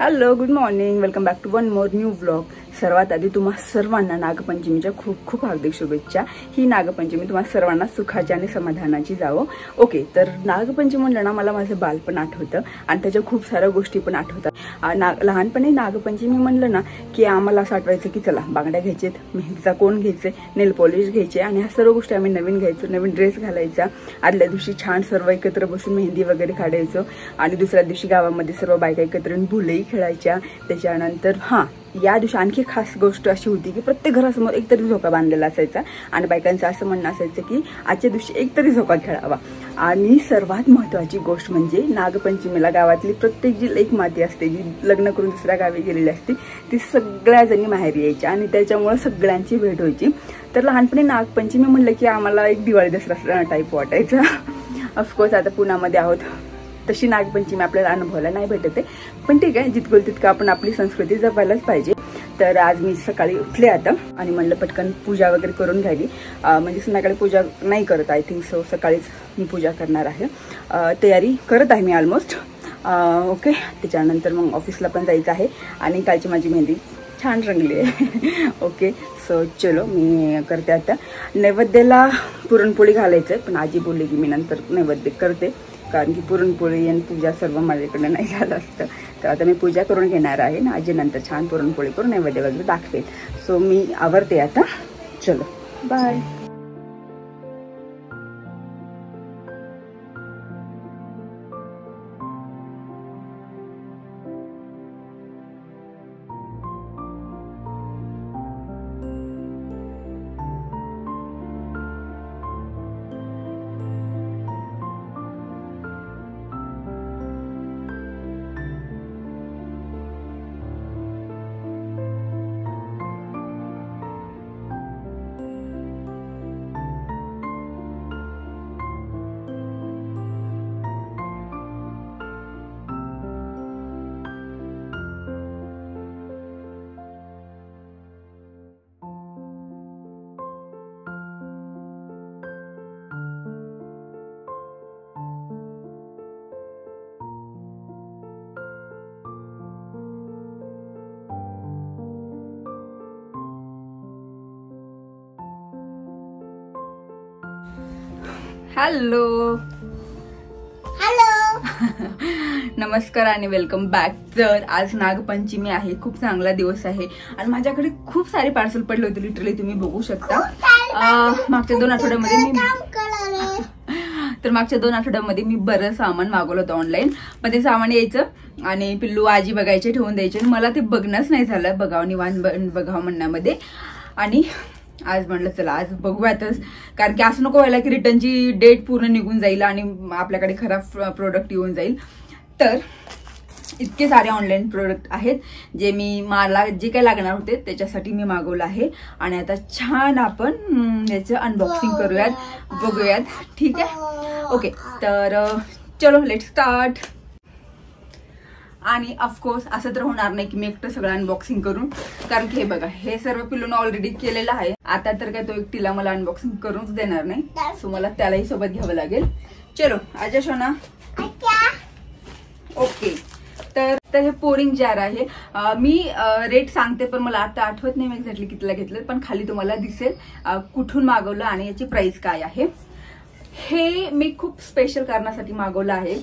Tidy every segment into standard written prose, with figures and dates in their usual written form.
Hello, good morning. Welcome back to one more new vlog. सर्वात आधी तुम्हा सर्वांना नागपंचमीच्या खूप खूप हार्दिक शुभेच्छा. ही नागपंचमी तुम्हा सर्वांना सुखाची आणि समाधानाची जावो. ओके, तर नागपंचमी म्हणलं ना मला माझं बालपण आठवतं आणि त्याच्या खूप साऱ्या गोष्टी पण आठवतात. लहानपणी नागपंचमी म्हणलं ना की आम्हाला असं आठवायचं की चला बांगड्या घ्यायचेत, मेहंदीचा कोण घ्यायचे, नेल पॉलिश घ्यायचे आणि ह्या सर्व गोष्टी आम्ही नवीन घ्यायचो, नवीन ड्रेस घालायचा. आदल्या दिवशी छान सर्व एकत्र बसून मेहंदी वगैरे काढायचो आणि दुसऱ्या दिवशी गावामध्ये सर्व बायका एकत्र भुलेही खेळायच्या. त्याच्यानंतर या दिवशी आणखी खास गोष्ट अशी होती की प्रत्येक घरासमोर एकतरी झोका बांधलेला असायचा आणि बायकांचं असं म्हणणं असायचं की आजच्या दिवशी एकतरी झोका खेळावा. आणि सर्वात महत्त्वाची गोष्ट म्हणजे नागपंचमीला गावातली प्रत्येक जी लेक माती असते, जी लग्न करून दुसऱ्या गावी गेलेली असते, ती सगळ्या जणी माहेरी यायच्या आणि त्याच्यामुळे सगळ्यांची भेट व्हायची. तर लहानपणी नागपंचमी म्हणलं की आम्हाला एक दिवाळी दसरा टाईप वाटायचा. ऑफकोर्स आता पुण्यामध्ये आहोत, तशी नागपंचमी आपल्याला अनुभवायला नाही भेटत आहे, पण ठीक आहे, जितकं तितकं आपण आपली संस्कृती जपायलाच पाहिजे. तर आज मी सकाळी उठले आता आणि म्हणलं पटकन पूजा वगैरे करून घ्यावी. म्हणजे संध्याकाळी पूजा नाही करत, आय थिंक सो सकाळीच मी पूजा करणार आहे. तयारी करत आहे मी ऑलमोस्ट. ओके, त्याच्यानंतर मग ऑफिसला पण जायचं आहे आणि कालची माझी मेहंदी छान रंगली आहे. ओके, सो चलो मी करते आता. नैवेद्याला पुरणपोळी घालायचं आहे, पण आजी बोलली की मी नंतर नैवेद्य करते, कारण की पुरणपोळी आणि पूजा सर्व माझ्याकडे नाही झालं असतं. तर आता मी पूजा करून घेणार आहे ना, आजी नंतर छान पुरणपोळी करून नैवेद्य वगैरे दाखवेल. सो मी आवरते आता. चलो बाय. हॅलो नमस्कार आणि वेलकम बॅक. तर आज नागपंचमी आहे, खूप चांगला दिवस आहे आणि माझ्याकडे खूप सारे पार्सल पडले होते, लिटरली तुम्ही बघू शकता. मागच्या 2 आठवड्यामध्ये मी बरं सामान मागवलं होतं ऑनलाईन, पण ते सामान यायचं आणि पिल्लू आजी बघायचे, ठेवून द्यायचे आणि मला ते बघणंच नाही झालं, बघावं निवांत बघावं म्हणण्यामध्ये. आणि आज म्हणलं चला आज बघूयातच, कारण की असं नको व्हायला की रिटर्नची डेट पूर्ण निघून जाईल आणि आपल्याकडे खराब प्रोडक्ट येऊन जाईल. तर इतके सारे ऑनलाईन प्रोडक्ट आहेत जे मला जे काही लागणार होते त्याच्यासाठी मी मागवलं आहे आणि आता छान आपण याचं अनबॉक्सिंग करूयात, बघूयात. ठीक आहे, ओके. तर चलो लेट्स स्टार्ट. आणि ऑफकोर्स असं तर होणार नाही की मी एकटं सगळं अनबॉक्सिंग करून, कारण की हे बघा हे सर्व पिल्लून ऑलरेडी केलेलं आहे. आता तर काय तो एकटीला मला अनबॉक्सिंग करूनच देणार नाही, सो मला त्यालाही सोबत घ्यावं लागेल. चलो आजा शोना. ओके, तर हे पोरिंग जार आहे. मी रेट सांगते पण मला आता आठवत नाही मी एक्झॅक्टली कितीला घेतलं, पण खाली तुम्हाला दिसेल कुठून मागवलं आणि याची प्राइस काय आहे. हे मी खूप स्पेशल कारणासाठी मागवलं आहे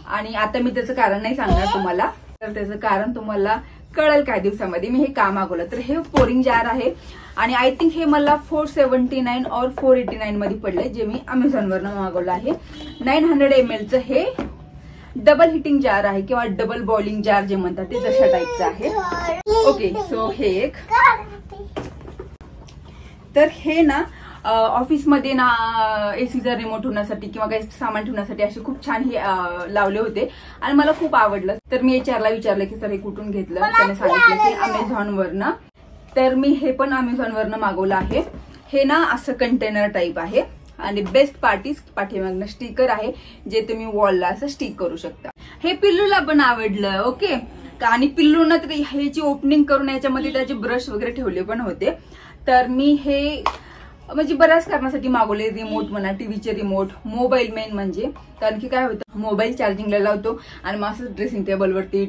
आणि आता मी त्याचं कारण नाही सांगणार तुम्हाला, तर त्याचं कारण तुम्हाला कळेल काही दिवसामध्ये मी हे का मागवलं. तर हे पोरिंग जार आहे आणि आय थिंक हे मला 479 और 489 मध्ये पडलंय, जे मी अमेझॉनवरनं मागवलं आहे. 900 ml हे डबल हिटिंग जार आहे किंवा डबल बॉइलिंग जार जे म्हणतात ते तशा टाईपचं आहे. ओके, सो हे एक. तर हे ना ऑफिसमध्ये ना एसीचा रिमोट होण्यासाठी किंवा काही सामान ठेवण्यासाठी असे खूप छान हे लावले होते आणि मला खूप आवडलं. तर मी एचआरला विचारलं की सर हे कुठून घेतलं, त्याने सांगितलं की अमेझॉनवरनं. तर मी हे पण अमेझॉनवरनं मागवलं आहे. हे ना असं कंटेनर टाईप आहे आणि बेस्ट पाठीमागनं स्टिकर आहे जे तुम्ही वॉलला असं स्टिक करू शकता. हे पिल्लूला पण आवडलं. ओके, आणि पिल्लूना तर ह्याची ओपनिंग करून याच्यामध्ये त्याचे ब्रश वगैरे ठेवले पण होते. तर मी हे म्हणजे बऱ्याच कारणासाठी मागवले. रिमोट म्हणा, टीव्हीचे रिमोट, मोबाईल मेन म्हणजे. कारण की काय होतं, मोबाईल चार्जिंगला लावतो आणि मग असं ड्रेसिंग टेबलवरती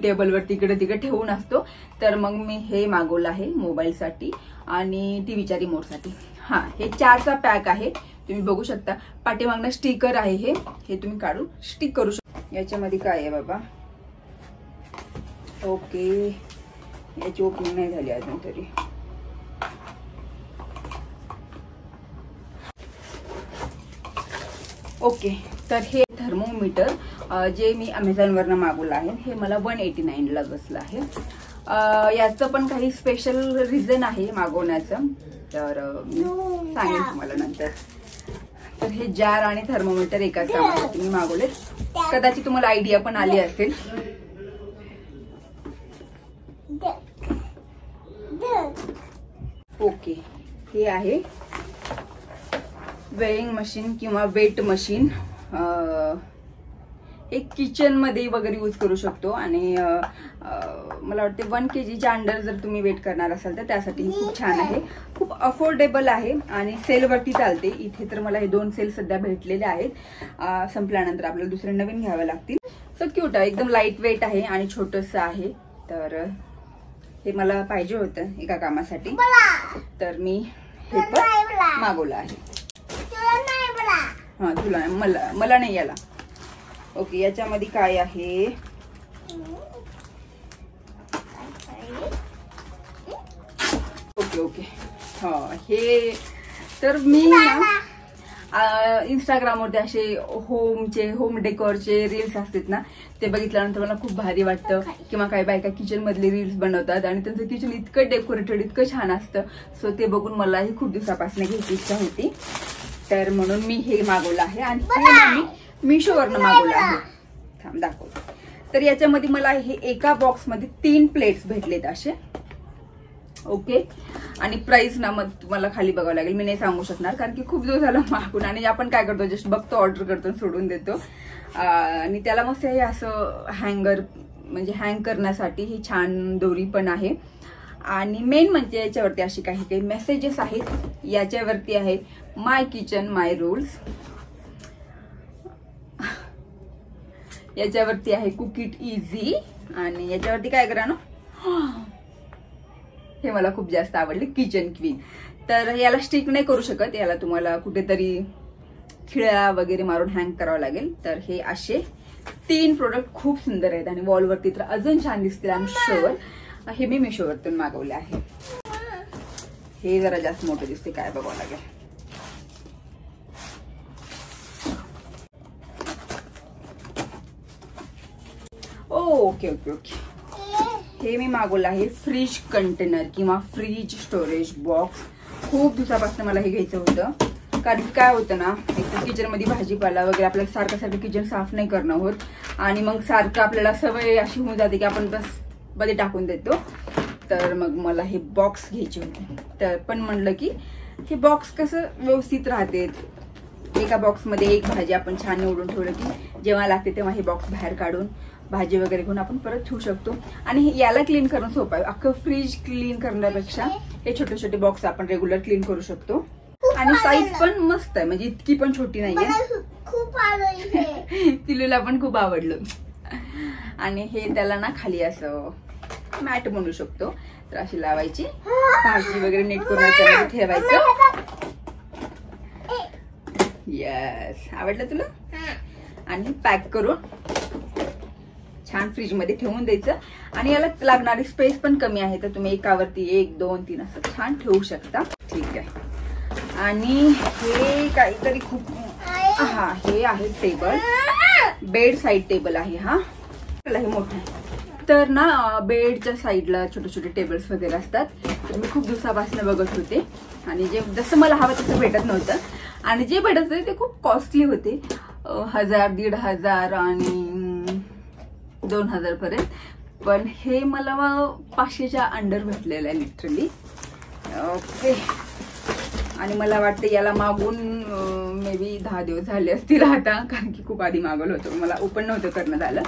इकडे तिकडे ठेवून असतो. तर मग मी हे मागवलं आहे मोबाईलसाठी आणि टीव्हीच्या रिमोटसाठी. हा, हे 4चा पॅक आहे. तुम्ही बघू शकता. पाठीमागनं स्टिकर आहे. हे तुम्ही काढून स्टिक करू शकता. याच्यामध्ये काय आहे बाबा? ओके, याची ओपनिंग नाही झाली अजून तरी. ओके, तर हे थर्मोमीटर जे मी अमेझॉनवरनं मागवलं आहे, हे मला 189ला बसलं आहे. याचं पण काही स्पेशल रिझन आहे मागवण्याचं, तर मी सांगेन तुम्हाला नंतर. तर हे जार आणि थर्मोमीटर एकाच कामासाठी मी मागवले. कदाचित तुम्हाला आयडिया पण आली असेल. ओके, हे आहे वेइंग मशीन किंवा वेट मशीन. एक किचन मध्ये वगैरे यूज करू शकतो आणि मला वाटते 1 kgच्या अंडर जर तुम्ही वेट करणार असाल तर त्यासाठी खूप छान आहे. खूप अफोर्डेबल आहे आणि सेलवरती चालते. इथे तर मला हे 2 सेल सध्या भेटलेले आहेत. संपल्यानंतर आपल्याला दुसरे नवीन घ्यावे लागतील. सो क्यूट आहे, एकदम लाईट वेट आहे आणि छोटंसं आहे. तर हे मला पाहिजे होतं एका कामासाठी, तर मी हे पण मागवलं आहे. हा, तुला मला नाही याला. ओके, याच्यामध्ये काय आहे? ओके, हा, हे तर मी ना इंस्टाग्रामवरती असे होम डेकोरचे रील्स असतात ना, ते बघितल्यानंतर मला खूप भारी वाटतं. किंवा काही बायका किचन मधले रील्स बनवतात आणि त्यांचं किचन इतकं डेकोरेटेड, इतकं छान असतं. सो ते बघून मलाही खूप दिवसापासून घ्यायची इच्छा होती. तर म्हणून मी हे मागवलं आहे आणि हे मी मिशोवरनं मागवलं आहे. थांब दाखवतो. तर याच्यामध्ये मला हे एका बॉक्समध्ये 3 प्लेट्स भेटलेत असे. ओके, आणि प्राइस ना मग तुम्हाला खाली बघावं लागेल. मी नाही सांगू शकणार कारण की खूप दिवस झाला मागून. आणि आपण काय करतो, जस्ट बघतो, ऑर्डर करतो, सोडून देतो. आणि त्याला मस्त हे असं हँगर म्हणजे हँग करण्यासाठी ही छान दोरी पण आहे. आणि मेन म्हणजे याच्यावरती अशी काही मेसेजेस आहेत. याच्यावरती आहे माय किचन माय रूल्स. याच्यावरती आहे कुक इट इझी. आणि याच्यावरती काय करा ना, हे मला खूप जास्त आवडले, किचन क्वीन. तर याला स्टिक नाही करू शकत, याला तुम्हाला कुठेतरी खिळ्या वगैरे मारून हँग करावं लागेल. तर हे असे 3 प्रोडक्ट खूप सुंदर आहेत आणि वॉलवरती तर अजून छान दिसतील आय एम शुअर. हे मी मिशोवरतून मागवले आहे. हे जरा जास्त मोठे दिसते, काय बघावं लागेल. ओके ओके ओके, हे मी मागवलं आहे फ्रीज कंटेनर किंवा फ्रीज स्टोरेज बॉक्स. खूप दिवसापासून मला हे घ्यायचं होतं. कारण की काय होतं ना, एक तर किचनमध्ये भाजीपाला वगैरे आपल्याला सारखं किचन साफ नाही करणं होत. आणि मग सारखं आपल्याला सवय अशी होऊन जाते की आपण बस मध्ये टाकून देतो. तर मग मला हे बॉक्स घ्यायचे होते. तर पण म्हणलं की हे बॉक्स कसं व्यवस्थित राहते. एका बॉक्समध्ये एक भाजी आपण छान निवडून ठेवलं की जेव्हा लागते तेव्हा हे बॉक्स बाहेर काढून भाजी वगैरे घेऊन आपण परत ठेवू शकतो. आणि याला क्लीन करणं सोपं आहे. अख्खं फ्रीज क्लीन करण्यापेक्षा हे छोटे छोटे बॉक्स आपण रेग्युलर क्लीन करू शकतो. आणि साईज पण मस्त आहे, म्हणजे इतकी पण छोटी नाहीये. खूप आवडली, पिलूला पण खूप आवडलं. आणि हे त्याला ना खाली असं मॅट म्हणू शकतो. तर अशी लावायची, भाजी वगैरे नीट करून याच्यामध्ये ठेवायचं. येस, आवडलं तुला? आणि पॅक करून छान फ्रीज मध्ये ठेवून द्यायचं. आणि याला लागणारी स्पेस पण कमी आहे, तर तुम्ही एकावरती 1 2 3 असं छान ठेवू शकता. ठीक आहे. आणि हे काहीतरी खूप, हा, हे आहे टेबल, बेड साईड टेबल आहे. हा, हे मोठं आहे. तर ना बेडच्या साईडला छोटे छोटे टेबल्स वगैरे असतात. तर मी खूप दिवसापासून बघत होते आणि जसं मला हवं तसं भेटत नव्हतं. आणि जे भेटत होते ते खूप कॉस्टली होते, 1000 1500 आणि 2000 पर्यंत. पण हे मला 500च्या अंडर भेटलेलं आहे लिटरली. ओके. आणि मला वाटतं याला मागून मे बी 10 दिवस झाले असतील आता, कारण की खूप आधी मागवलं होतं, मला ओपन नव्हतं करण्यात आलं.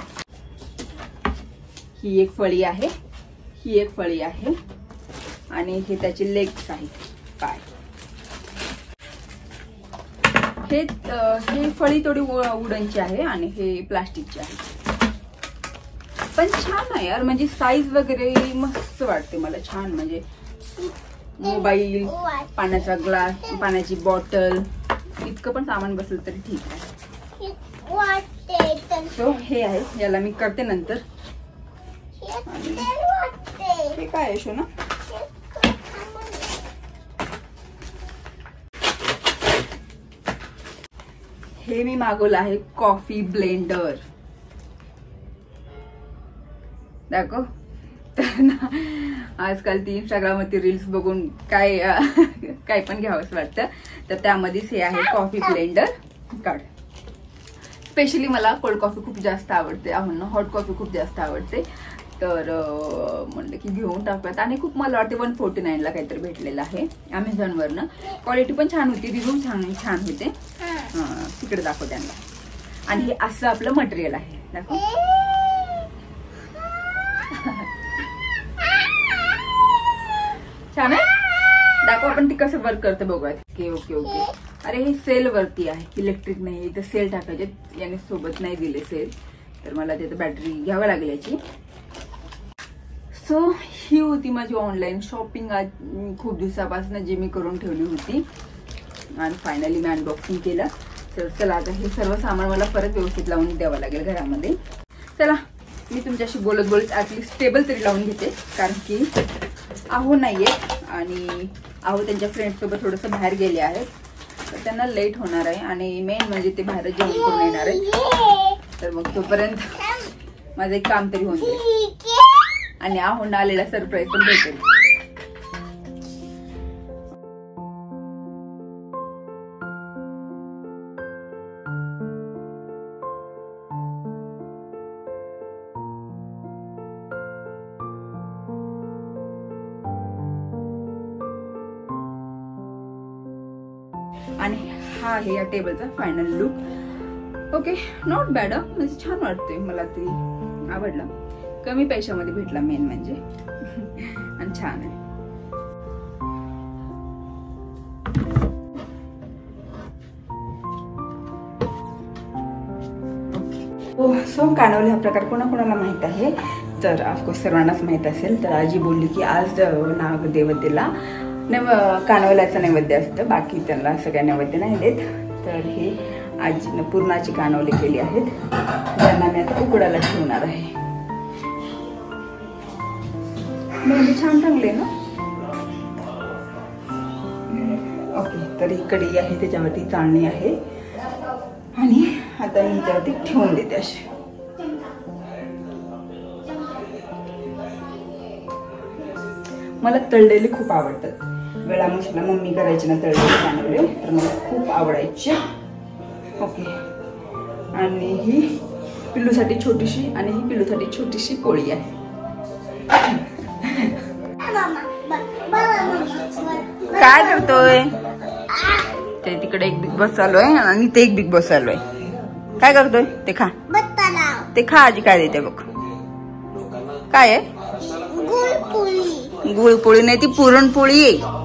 ही एक फळी आहे, ही एक फळी आहे आणि हे त्याचे लेग्स आहेत, पाय. हे फळी थोडी वुडनची आहे आणि हे प्लास्टिकची आहे, पण छान आहे यार, म्हणजे साईज वगैरे मस्त वाटते मला, छान म्हणजे मोबाईल, पाण्याचा ग्लास, पाण्याची बॉटल, इतकं पण सामान बसलं तरी ठीक आहे. सो हे आहे, याला मी करते नंतर. हे काय आहे शो ना, हे मी मागवलं आहे कॉफी ब्लेंडर. दाखव. तर ना आजकाल ती इंस्टाग्रामवरती रील्स बघून काय पण घ्यावंच वाटतं, तर त्यामध्येच हे आहे कॉफी ब्लेंडर. काढ. स्पेशली मला कोल्ड कॉफी खूप जास्त आवडते, आम्हाला हॉट कॉफी खूप जास्त आवडते, तर म्हणलं की घेऊन टाकूयात. आणि खूप मला वाटते 149ला काहीतरी भेटलेलं आहे अमेझॉनवरनं. क्वालिटी पण छान होती, रिव्ह्यू छान होते. तिकडे दाखव त्यांना. आणि हे असं आपलं मटेरियल आहे, दाखव. छान आहे, दाखव आपण ती कसं वर्क करते बघूयात. Okay okay okay. अरे हे सेल वरती आहे, इलेक्ट्रिक नाही, इथं सेल टाकायचे, याने सोबत नाही दिले सेल, तर मला तिथं बॅटरी घ्यावी लागेल याची. सो ही होती माझी ऑनलाईन शॉपिंग आज खूप दिवसापासून जी मी करून ठेवली होती, आणि फायनली मी अनबॉक्सिंग केलं. तर चला आता हे सर्व सामान मला परत व्यवस्थित लावून द्यावं लागेल घरामध्ये. चला मी तुमच्याशी बोलत बोलत ॲटलिस्ट टेबल तरी लावून घेते, कारण की आहो नाहीये आणि आहो त्यांच्या फ्रेंड्ससोबत थोडंसं बाहेर गेले आहेत, तर त्यांना लेट होणार आहे. आणि मेन म्हणजे ते बाहेर जेवण करून येणार आहे, तर मग तोपर्यंत माझं एक काम तरी होऊन जाईल आणि आहोंना आलेला सरप्राईज पण भेटेल. आणि हा आहे या टेबलचा final look. Okay, not bad, म्हणजे छान वाटतंय, मला तरी आवडला. कमी पैशामध्ये भेटला मेन म्हणजे, आणि छान आहे. ओके. सो कानवले हा प्रकार कोणाकोणाला माहित आहे, तर ऑफकोर्स सर्वांनाच माहित असेल. तर आजी बोलली की आज नागदेवतेला कानवल्याचं नैवेद्य असतं, बाकी त्यांना सगळ्या नैवेद्य नाही देत. तर हे आजीनं पूर्णाची कानवले केली आहेत, ज्यांना मी आता उकडायला ठेवणार आहे. म्हणजे छान टांगले ना. ओके, तर ही कढई आहे, त्याच्यावरती चाळणी आहे, आणि आता मी ह्याच्यावरती ठेवून देते असे. मला तळलेले खूप आवडतात. वेळामुशीला मम्मी करायची ना तळलेले कानवले, तर मला खूप आवडायचे. ओके. आणि ही पिल्लूसाठी छोटीशी, आणि ही पिल्लूसाठी छोटीशी पोळी आहे. काय करतोय ते? तिकडे एक बिग बॉस चालू आहे आणि ते एक बिग बॉस चालू आहे. काय करतोय ते? खा, ते खा. आजी काय देते बघ. काय आहे? गुळपोळी नाही, ती पुरणपोळी आहे.